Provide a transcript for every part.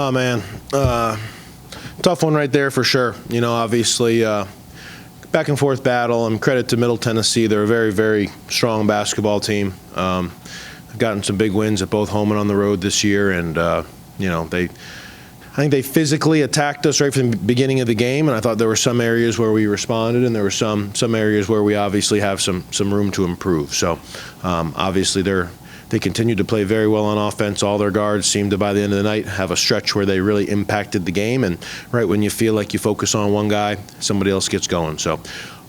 Oh, man. Tough one right there for sure. Obviously, back and forth battle, and credit to Middle Tennessee. They're a very, very strong basketball team. They've gotten some big wins at both home and on the road this year, and, I think they physically attacked us right from the beginning of the game, and I thought there were some areas where we responded, and there were some areas where we obviously have some room to improve. So, obviously, they continued to play very well on offense. All their guards seemed to, by the end of the night, have a stretch where they really impacted the game. And right when you feel like you focus on one guy, somebody else gets going. So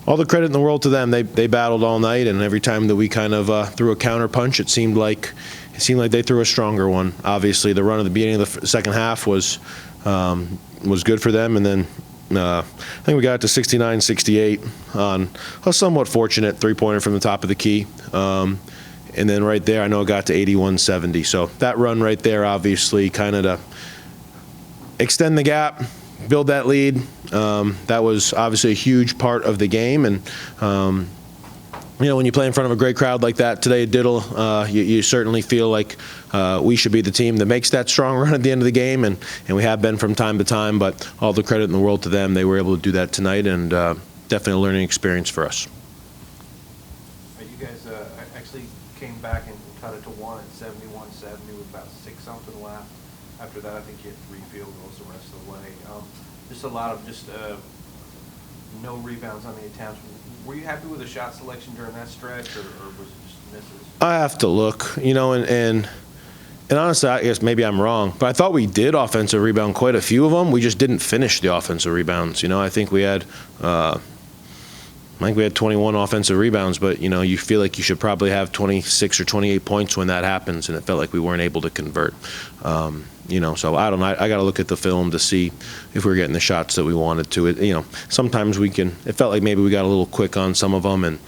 all the credit in the world to them. They battled all night, and every time that we kind of threw a counter punch, it seemed like they threw a stronger one. Obviously, the run at the beginning of the second half was good for them, and then I think we got to 69-68 on a somewhat fortunate three-pointer from the top of the key. And then right there, I know it got to 81-70. So that run right there, obviously, kind of to extend the gap, build that lead. That was obviously a huge part of the game. And, when you play in front of a great crowd like that today at Diddle, you certainly feel like we should be the team that makes that strong run at the end of the game. And we have been from time to time. But all the credit in the world to them. They were able to do that tonight, and definitely a learning experience for us. You guys actually came back and cut it to one at 71-70 with about 6-something left. After that, I think you had 3 field goals the rest of the way. Just a lot of no rebounds on the attempts. Were you happy with the shot selection during that stretch, or was it just misses? I have to look, and honestly, I guess maybe I'm wrong, but I thought we did offensive rebound quite a few of them. We just didn't finish the offensive rebounds. I think we had 21 offensive rebounds, but, you feel like you should probably have 26 or 28 points when that happens, and it felt like we weren't able to convert. So I don't know. I got to look at the film to see if we were getting the shots that we wanted to. Sometimes it felt like maybe we got a little quick on some of them, and,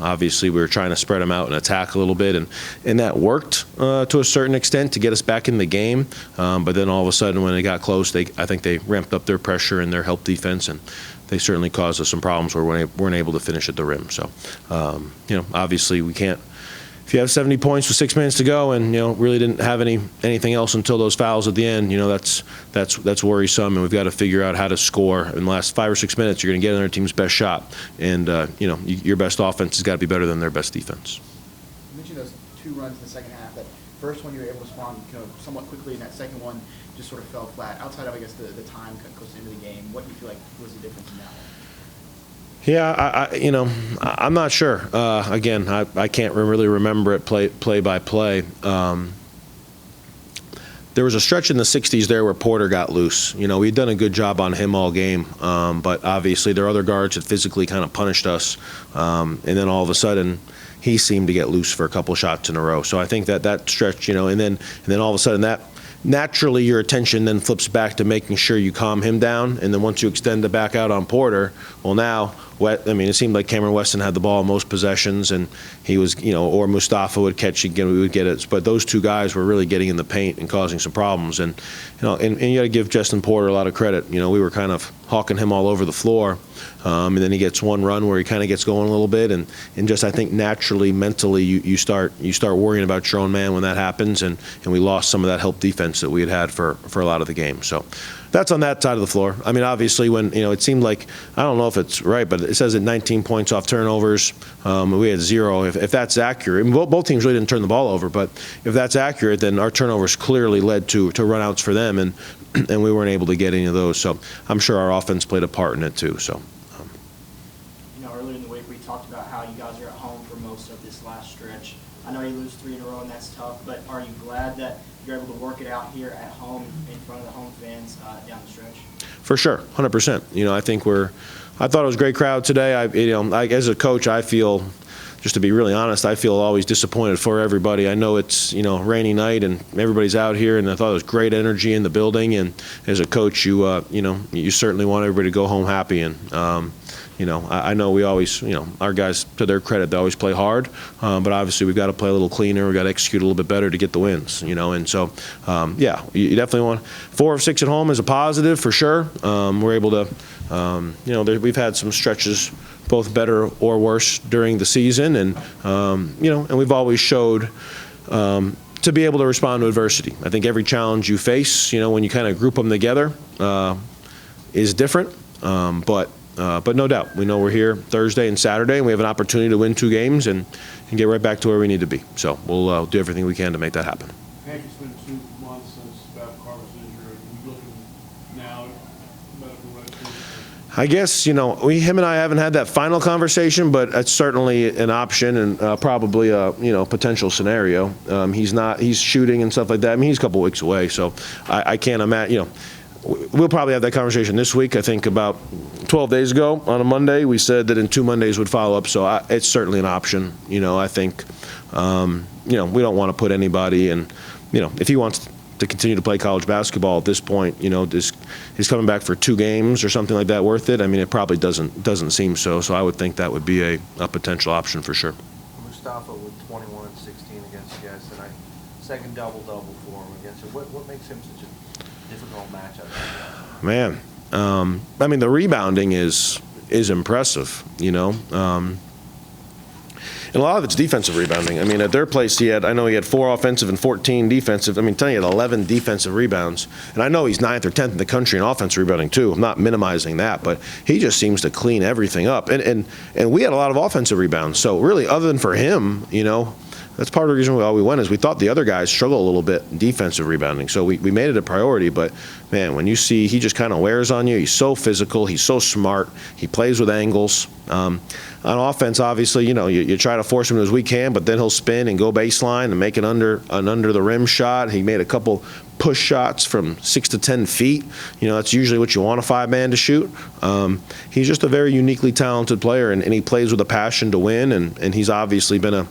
obviously we were trying to spread them out and attack a little bit, and that worked to a certain extent to get us back in the game. But then all of a sudden when it got close, I think they ramped up their pressure and their help defense, and they certainly caused us some problems where we weren't able to finish at the rim. So, obviously we can't. If you have 70 points with 6 minutes to go, and really didn't have anything else until those fouls at the end, that's worrisome, and we've got to figure out how to score in the last 5 or 6 minutes. You're going to get another team's best shot, and your best offense has got to be better than their best defense. You mentioned those 2 runs in the second half. That first one you were able to respond somewhat quickly, and that second one just sort of fell flat. Outside of, I guess, the time close to the end of the game, what do you feel like was the difference in that one? Yeah, I'm not sure. Again, I can't really remember it play by play. There was a stretch in the 60s there where Porter got loose. We'd done a good job on him all game, but obviously there are other guards that physically kind of punished us, and then all of a sudden he seemed to get loose for a couple shots in a row. So I think that stretch, and then all of a sudden that. Naturally, your attention then flips back to making sure you calm him down, and then once you extend it back out on Porter, well, now, it seemed like Cameron Weston had the ball in most possessions, and he was, or Mustafa would catch again, we would get it. But those 2 guys were really getting in the paint and causing some problems, and and you got to give Justin Porter a lot of credit. We were kind of hawking him all over the floor, and then he gets one run where he kind of gets going a little bit, and just I think naturally, mentally, you start worrying about your own man when that happens, and we lost some of that help defense that we had for a lot of the game. So that's on that side of the floor. Obviously, when it seemed like, I don't know if it's right, but it says that 19 points off turnovers. We had 0. If that's accurate, both teams really didn't turn the ball over, but if that's accurate, then our turnovers clearly led to runouts for them, and we weren't able to get any of those. So I'm sure our offense played a part in it too. So. Earlier in the week we talked about how you guys are at home for most of this last stretch. I know you lose 3 in a row, and that's tough, but are you glad that you're able to work it out here at home in front of the home fans down the stretch? For sure, 100%. I thought it was a great crowd today. As a coach, I feel, just to be really honest, I feel always disappointed for everybody. I know it's, rainy night and everybody's out here, and I thought it was great energy in the building. And as a coach, you certainly want everybody to go home happy. And, I know we always, our guys, to their credit, they always play hard, but obviously we've got to play a little cleaner. We've got to execute a little bit better to get the wins, and so, you definitely want 4 of 6 at home is a positive for sure. We're able to, we've had some stretches both better or worse during the season, and, and we've always showed to be able to respond to adversity. I think every challenge you face, when you kind of group them together, is different. But no doubt, we know we're here Thursday and Saturday, and we have an opportunity to win 2 games and get right back to where we need to be. So we'll do everything we can to make that happen. Hank, it's been 2 months since Babcock was injured. Are you looking now at medical records? I guess, him and I haven't had that final conversation, but it's certainly an option and probably a, potential scenario. He's shooting and stuff like that. I mean, he's a couple weeks away, so I can't imagine, we'll probably have that conversation this week. I think about 12 days ago on a Monday, we said that in 2 Mondays would follow up, so it's certainly an option. I think, we don't want to put anybody in, if he wants to continue to play college basketball at this point, he's coming back for 2 games or something like that worth it? I mean, it probably doesn't seem so. So I would think that would be a potential option for sure. Mustafa with 21 and 16 against you guys tonight. Second double-double for him against you. What makes him such a difficult matchup? Man, I mean, the rebounding is impressive, and a lot of it's defensive rebounding. I mean, at their place, he had 4 offensive and 14 defensive. I mean, he had 11 defensive rebounds. And I know he's 9th or 10th in the country in offensive rebounding, too. I'm not minimizing that, but he just seems to clean everything up. And we had a lot of offensive rebounds. So really, other than for him, that's part of the reason why we went is we thought the other guys struggle a little bit in defensive rebounding. So we made it a priority. But, man, when you see he just kind of wears on you, he's so physical, he's so smart, he plays with angles. On offense, obviously, you try to force him as we can, but then he'll spin and go baseline and make an under the rim shot. He made a couple push shots from 6 to 10 feet. That's usually what you want a 5-man to shoot. He's just a very uniquely talented player, and he plays with a passion to win, and he's obviously been a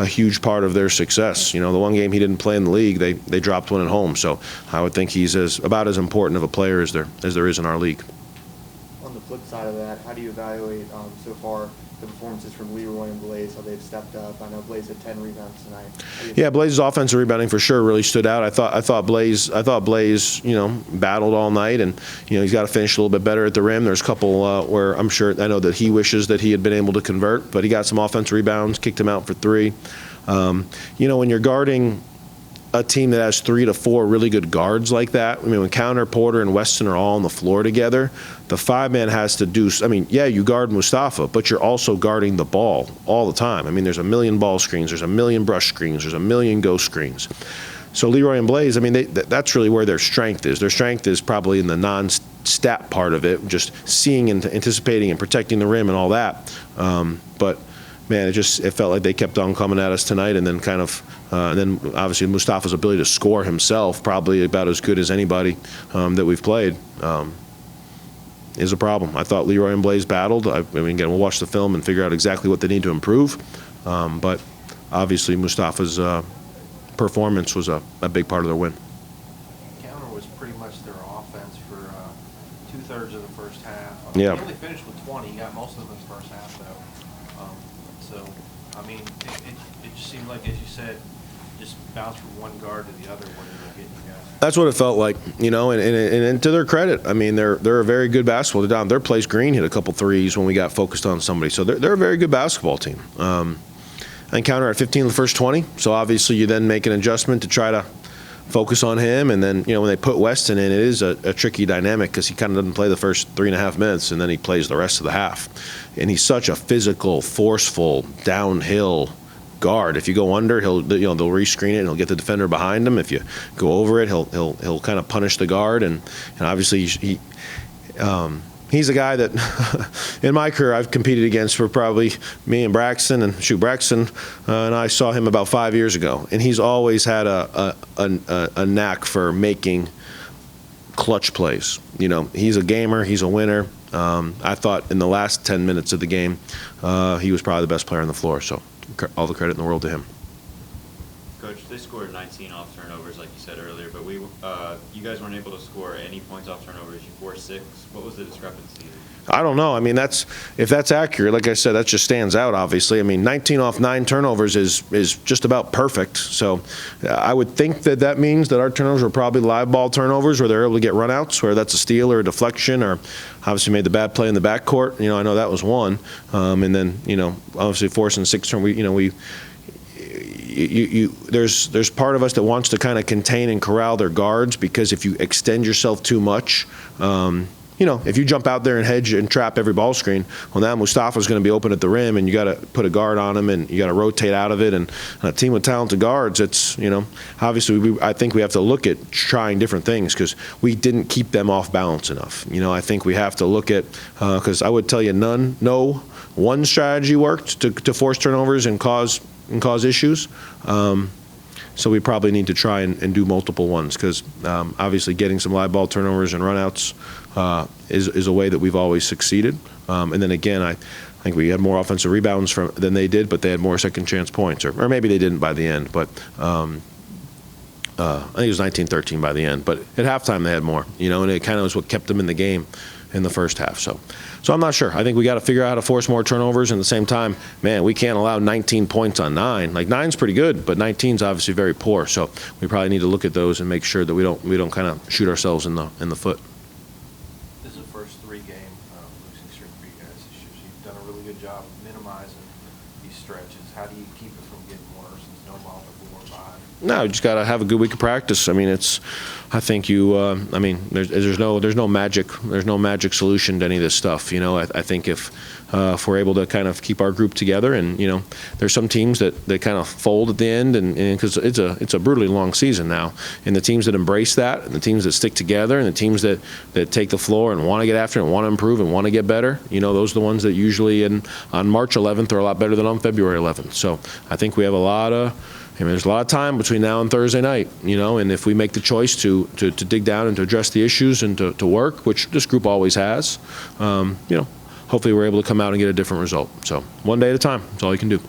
huge part of their success. The one game he didn't play in the league, they dropped one at home. So I would think he's about as important of a player as there is in our league. On the flip side of that, how do you evaluate so far the performances from Leroy and Blaze, how they've stepped up? I know Blaze had 10 rebounds tonight. Yeah, Blaze's offensive rebounding for sure really stood out. I thought Blaze, battled all night, and he's got to finish a little bit better at the rim. There's a couple where I know that he wishes that he had been able to convert, but he got some offensive rebounds, kicked him out for 3. When you're guarding a team that has 3 to 4 really good guards like that, I mean, when Counter, Porter, and Weston are all on the floor together, the 5-man has to do, you guard Mustafa, but you're also guarding the ball all the time. I mean, there's a million ball screens, there's a million brush screens, there's a million ghost screens. So Leroy and Blaze, I mean, that's really where their strength is. Their strength is probably in the non-stat part of it, just seeing and anticipating and protecting the rim and all that. But man, it felt like they kept on coming at us tonight, and then then obviously Mustafa's ability to score himself, probably about as good as anybody that we've played, is a problem. I thought Leroy and Blaze battled. Again, we'll watch the film and figure out exactly what they need to improve. But obviously Mustafa's performance was a big part of their win. Counter was pretty much their offense for 2/3 of the first half. Yeah. He only finished with 20. He got most of them in the first half, though. It just seemed like, as you said, just bounce from one guard to the other when they were getting you guys. That's what it felt like, and to their credit, I mean, they're a very good basketball. They're down their place. Green hit a couple threes when we got focused on somebody, so they're a very good basketball team. And Counter at 15 in the first 20, so obviously you then make an adjustment to try to focus on him, and then when they put Weston in, it is a tricky dynamic because he kind of doesn't play the first 3.5 minutes, and then he plays the rest of the half. And he's such a physical, forceful, downhill guard. If you go under, they'll rescreen it and he'll get the defender behind him. If you go over it, he'll kind of punish the guard, and obviously he's a guy that in my career I've competed against for probably me and Braxton and I saw him about 5 years ago, and he's always had a knack for making clutch plays. He's a gamer, he's a winner. I thought in the last 10 minutes of the game he was probably the best player on the floor, so all the credit in the world to him. Coach, they scored 19 off turnovers, like you said earlier, but you guys weren't able to score any points off turnovers. You forced 6. What was the discrepancy? I don't know. I mean, if that's accurate, like I said, that just stands out, obviously. I mean, 19 off 9 turnovers is just about perfect. So I would think that means that our turnovers were probably live ball turnovers where they're able to get runouts, where that's a steal or a deflection, or obviously made the bad play in the backcourt. I know that was one. And then, obviously forcing 6 turnovers, there's part of us that wants to kind of contain and corral their guards, because if you extend yourself too much, if you jump out there and hedge and trap every ball screen, well, now Mustafa's going to be open at the rim, and you got to put a guard on him, and you got to rotate out of it. And a team with talented guards, it's, obviously I think we have to look at trying different things, because we didn't keep them off balance enough. I think we have to look at, because I would tell you no one strategy worked to force turnovers and cause issues. So we probably need to try and do multiple ones, because obviously getting some live ball turnovers and runouts is a way that we've always succeeded. And then again, I think we had more offensive rebounds than they did, but they had more second chance points, or maybe they didn't by the end. But I think it was 19-13 by the end. But at halftime they had more, and it kind of was what kept them in the game in the first half. So I'm not sure. I think we got to figure out how to force more turnovers. And at the same time, man, we can't allow 19 points on 9. Like 9's pretty good, but 19's obviously very poor. So we probably need to look at those and make sure that we don't kind of shoot ourselves in the foot. This is the first 3-game losing streak for you guys this year. So you've done a really good job minimizing these stretches. How do you keep it from getting worse and snowballing to 4 or 5? No, you just got to have a good week of practice. I mean, there's no magic solution to any of this stuff. I think if we're able to kind of keep our group together, and there's some teams that kind of fold at the end, and because it's a brutally long season now, and the teams that embrace that, and the teams that stick together, and the teams that take the floor and want to get after it and want to improve and want to get better, those are the ones that usually on March 11th are a lot better than on February 11th. So I think we have there's a lot of time between now and Thursday night, and if we make the choice to dig down and to address the issues and to work, which this group always has, hopefully we're able to come out and get a different result. So one day at a time, that's all you can do.